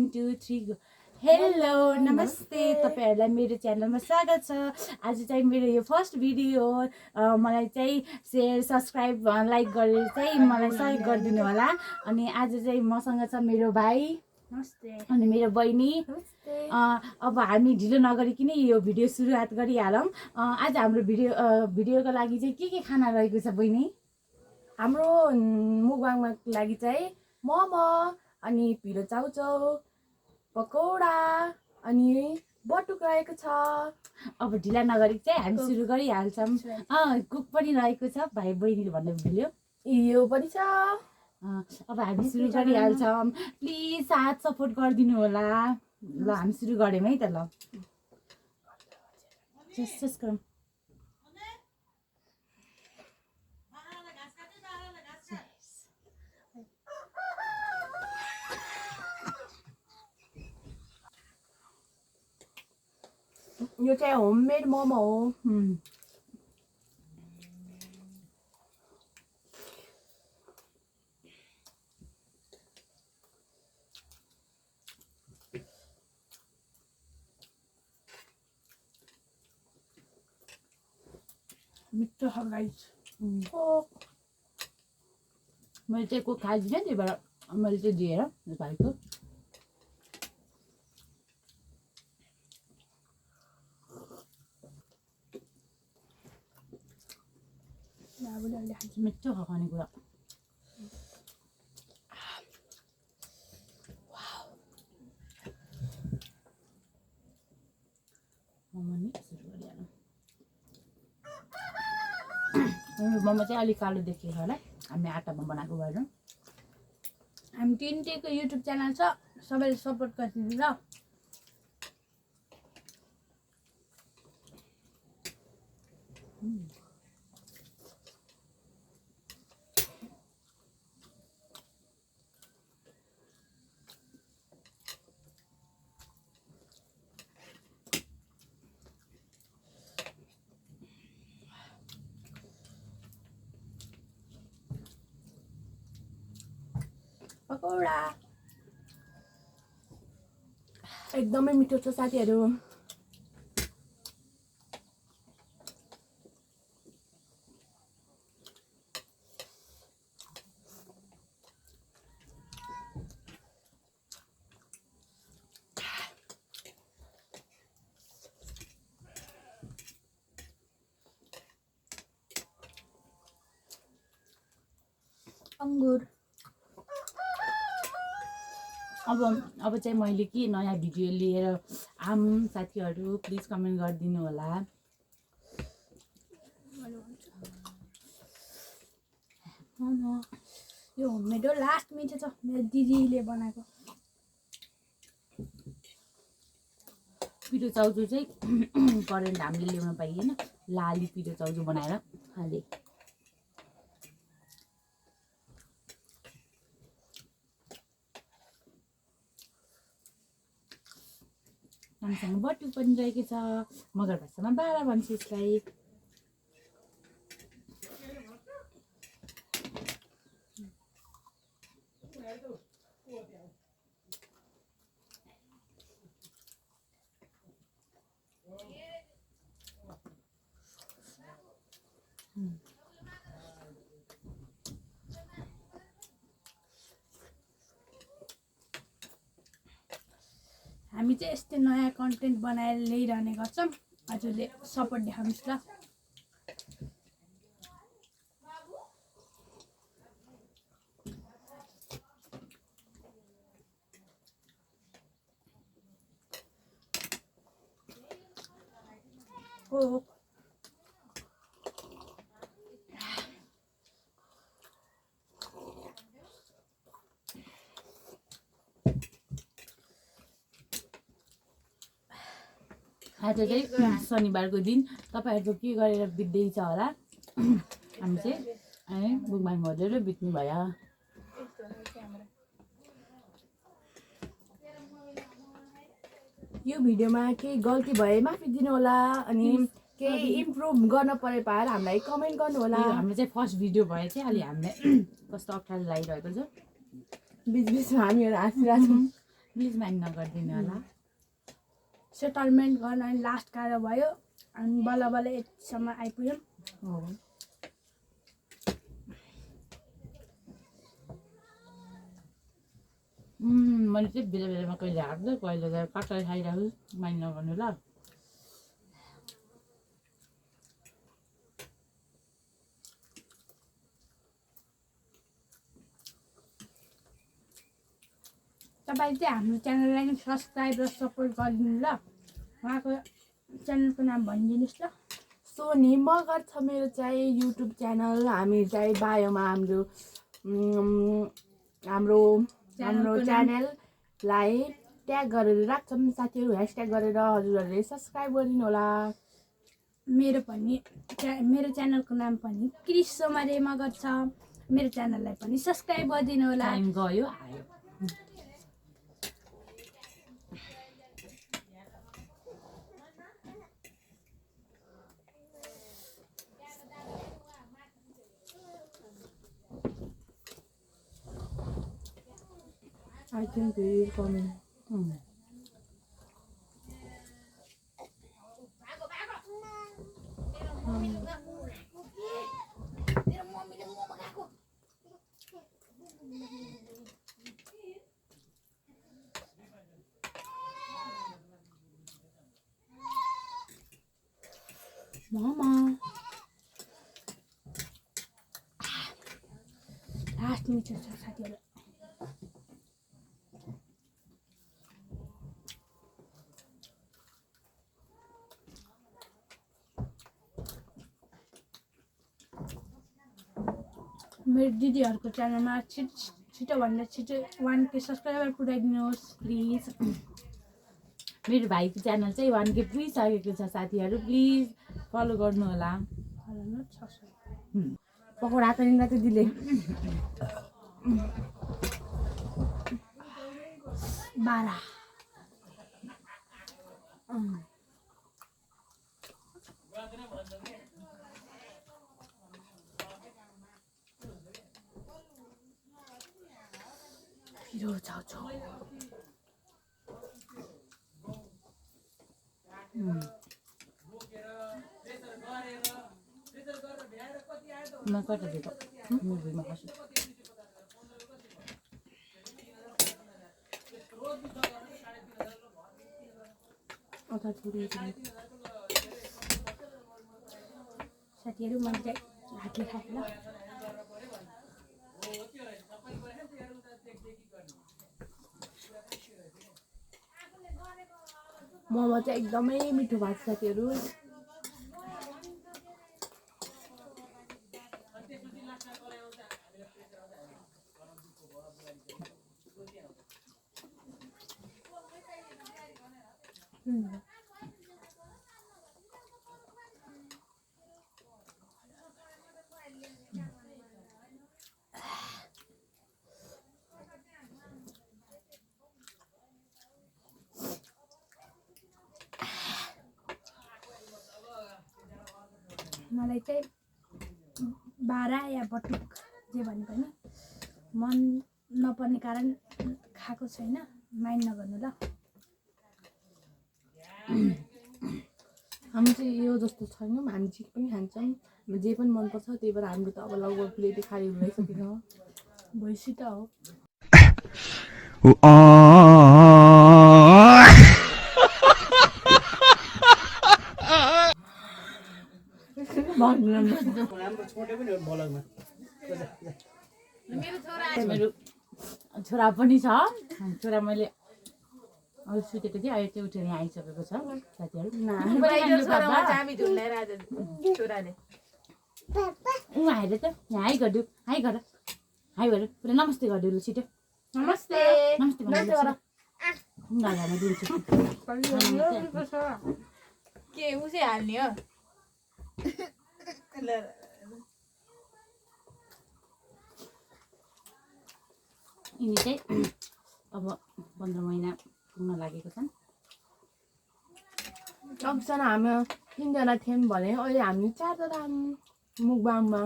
1 2 3 go hello नमस्ते तपाईहरुलाई मेरो च्यानलमा स्वागत छ। आज चाहिँ मेरो यो फर्स्ट भिडियो हो। मलाई चाहिँ शेयर सब्स्क्राइब लाइक गरेर चाहिँ मलाई सहयोग गरिदिनु होला। अनि आज चाहिँ मसँग छ मेरो भाइ नमस्ते अनि मेरो बहिनी। अब हामी ढिलो नगरिकन यो भिडियो सुरुवात गरिहालौँ। आज हाम्रो भिडियोको लागि चाहिँ के खाना रहेको छ बहिनी? हाम्रो मुकबाङमा लागि चाहिँ मोमो अनि पिरो चाउचाउ पकौडा अनि बटुक रहेको छ। अब ढिला नगरी चाहिँ हामी सुरु गरिहाल्छौँ। कुक पनि रहेको छ, भाइ बहिनीले भन्नु भुल्यो। यो पनि छ। अब हामी सुरु गरिहाल्छौँ। प्लिज साथ सपोर्ट गरिदिनु होला। ल हामी सुरु गऱ्यौँ है त। ल जस गरौँ। यो चाहिँ होममेड मोमो हो। मिठो छ गाइस। मैले चाहिँ को खाइदिनँ, त्यही भएर मैले चाहिँ दिएर भाइको। मिठो छ खानेकुरा। मोमो चाहिँ अलिक कालो देखिएको होला, हामी आटामा बनाएको भएर। हामी टिन्टेको युट्युब च्यानल छ, सबैले सपोर्ट गरिदिनु ल। पकौडा एकदमै मिठो छ साथीहरु। अंगुर अब चाहिँ मैले के नयाँ भिडियो लिएर आऊँ साथीहरू, प्लिज कमेन्ट गरिदिनु होला। यो होममेड हो, लास्ट मिठो छ, मेरो दिदीले बनाएको। पिरो चाउचो चाहिँ करेन्ट हामीले ल्याउन पाइएन, लाली पिरो चाउचो बनाएर खाले। हामीसँग बटुक पनि रहेको छ, मगर भाषामा बारा भन्छ यसलाई। हामी चाहिँ यस्तै नयाँ कन्टेन्ट बनाएर ल्याइरहने गर्छौँ। हजुरले सपोर्ट देखाउनुहोस् ल। हो आज चाहिँ शनिबारको दिन तपाईहरुको के गरेर बित्दैछ होला। हामी चाहिँ बुकमाई मजेर बित्नु भयो। यो भिडियोमा केही गल्ती भए माफी दिनु होला। अनि केही इम्प्रुभ गर्न परे भएर हामीलाई कमेन्ट गर्नु होला। हाम्रो चाहिँ फर्स्ट भिडियो भए चाहिँ अलि हामीलाई कस्तो अप्ठ्यारो लागिरहेको छ। बीच बीचमा हामीहरु हाँसिरहेछौँ। प्लिज माइन्ड नगरिदिनु होला। सेटलमेन्ट गर्न अनि लास्ट गाह्रो भयो अनि बल्ल बल्ल यतिसम्म आइपुग्यौँ। हो मैले चाहिँ बेला बेलामा कहिले हाक्दै कहिले चाहिँ काटेर खाइरहेको माइन्ड नगर्नु ल। तपाईँ चाहिँ हाम्रो च्यानललाई नि सब्सक्राइब र सपोर्ट गरिदिनु ल। उहाँको च्यानलको नाम भनिदिनुहोस् ल। सोनी मगर छ मेरो चाहिँ युट्युब च्यानल। हामी चाहिँ बायोमा हाम्रो च्यानललाई ट्याग गरेर राख्छौँ साथीहरू। ह्यासट्याग गरेर हजुरहरूले सब्सक्राइब गरिदिनु होला। मेरो च्यानलको नाम पनि क्रिस सोमारे मगर छ। मेरो च्यानललाई पनि सब्सक्राइब गरिदिनु होला। टाइम गयो आयो। I think they will come in. Mama. Last metre छ साथीहरू। मेरो दिदीहरूको च्यानलमा छिटोभन्दा छिटो 1K सब्सक्राइबर पुऱ्याइदिनुहोस् प्लिज। मेरो भाइको च्यानल चाहिँ 1K पुगिसकेको छ साथीहरू। प्लिज फलो गर्नु होला। पकौडा त निन्दा त दिले 12 पिरो चाउचाउ। म कता दिएको मुभीमा खस्छु। साथीहरू मैले चाहिँ हातले खाएँ ल। मोमो चाहिँ एकदमै मिठो भएको छ साथीहरू। मलाई चाहिँ 12 या बटुक जे भने पनि मन नपर्ने कारण खाएको छैन। माइन्ड नगर्नु ल। हामी चाहिँ यो जस्तो छैनौँ। हामी जे पनि खान्छौँ। जे पनि मनपर्छ त्यही भएर हाम्रो त अब लगभग प्लेटै खाली भइसकेको छ। भैँसी त हो। मेरो छोरा पनि छ। छोरा मैले अरू सुतेको थिएँ अहिले चाहिँ उठेर यहाँ आइसकेको छ साथीहरू। ऊ आएर त यहाँ हाई गरिदियो। हाई गर हाई गर पुरा नमस्ते गरिदियो छिटो। नमस्ते। नमस्ते भनेर घरमा दिन्छु। के उसै हाल्ने हो? यिनी चाहिँ अब 15 महिना पुग्न लागेको छन्। सबजना हामी 3 जना थियौँ भने अहिले हामी 4 जना मुकबाङमा।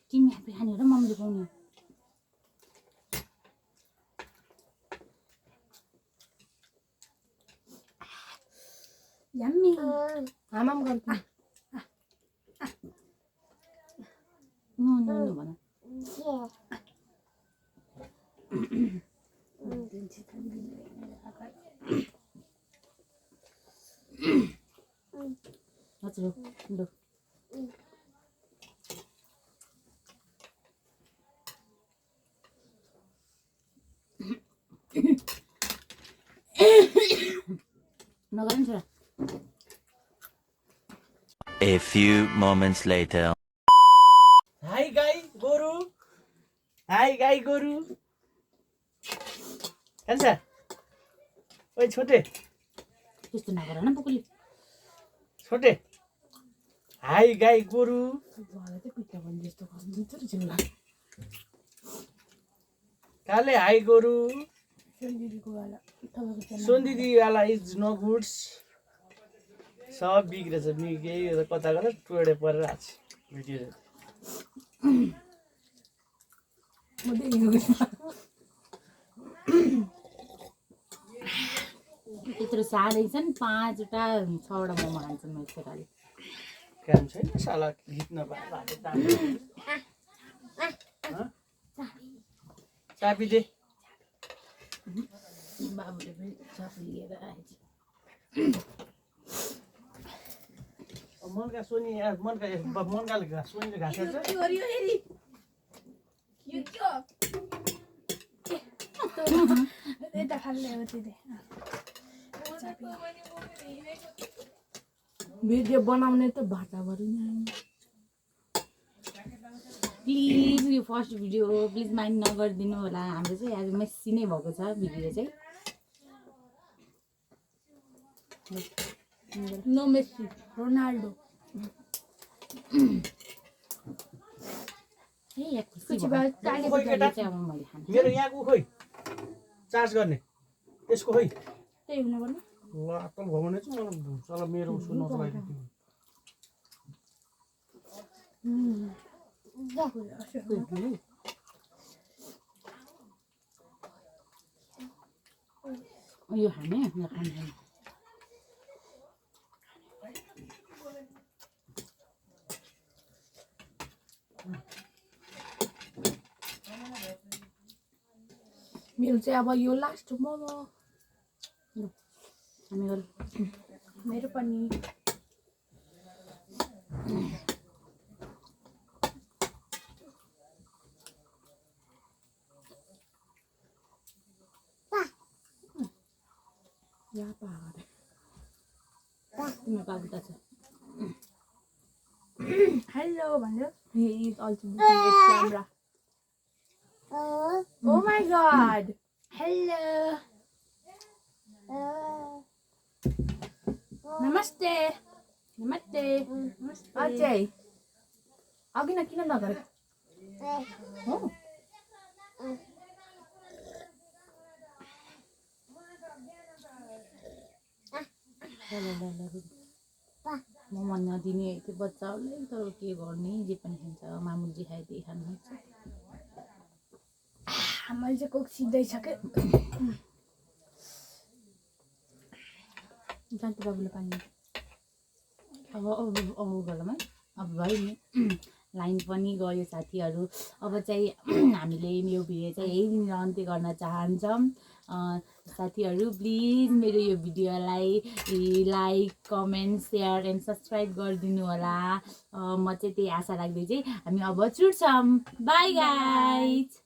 तिमी खाने हो र मम्मीले पाउने? यम्मी आमाम गर्छु भन हजुर लु नगर नि छोरा A few moments later. High गाई गोरु हाई गाई गोरु कान्छ ओइ छोटे त्यस्तो नगर न बुकुली छोटे हाई गाई गोरु भरे चाहिँ पिट्टा भने जस्तो गर्नुहुन्छ नि जिल्ला काले हाई गोरु दिदीको वाला तपाईँको सोनदिदीवाला इज नो गुड्स सब बिग्रेछ केही कता कता टोडे परेर आएको छ भिडियो म देखेको त्यत्रो साह्रै छ नि 5वटा 6वटा मोमो खान्छन् मेरो छोराले काम छैन साला गीत नपाएर चाबी दे बाबुले पनि चाबी लिएर आएछ मनका सोनी मनकाले सोनीले घाँस खान्छ यता खाली ल्याएको थिएँ भिडियो बनाउने त भाटाभरि नै प्लिज यो फर्स्ट भिडियो हो प्लिज माइन्ड नगरिदिनु होला हाम्रो चाहिँ आज मेस्सी नै भएको छ भिडियो चाहिँ नो मेस्सी रोनाल्डो ए या खुसी पछि भयो भयो काले खोइ केटा चाहिँ अब मैले खान्छु मेरो यहाँको खोइ चार्ज गर्ने यसको खोइ त्यही हुनु पर्ने ल तल भगवान चाहिँ मलाई चल मेरो उसको नचलाइदिनु यो खाने यो खाने मेरो चाहिँ अब यो लास्ट मोमो हामी गरौँ मेरो पनि या पाहाड तिम्रो बाबु त छ हेलो भन्यो he is also looking at camera oh my god hello नमस्ते नमस्ते अझै अघि न किन नगरेको हो म मन नदिने त्यो बच्चाहरूलाई तर के गर्ने जे पनि खान्छ मामुली खाए त्यही खानु मैले चाहिँ कोक सिक्दैछ के जान्छु बाबुले पानी अब बेलामा अब भयो नि लाइन पनि गयो साथीहरू अब चाहिँ हामीले यो भिडियो चाहिँ यही अन्त्य गर्न चाहन्छौँ साथीहरू प्लिज मेरो यो भिडियोलाई like comment share and subscribe गरिदिनु होला म चाहिँ त्यही आशा राख्दै चाहिँ हामी अब छुट्छौँ बाई गाइज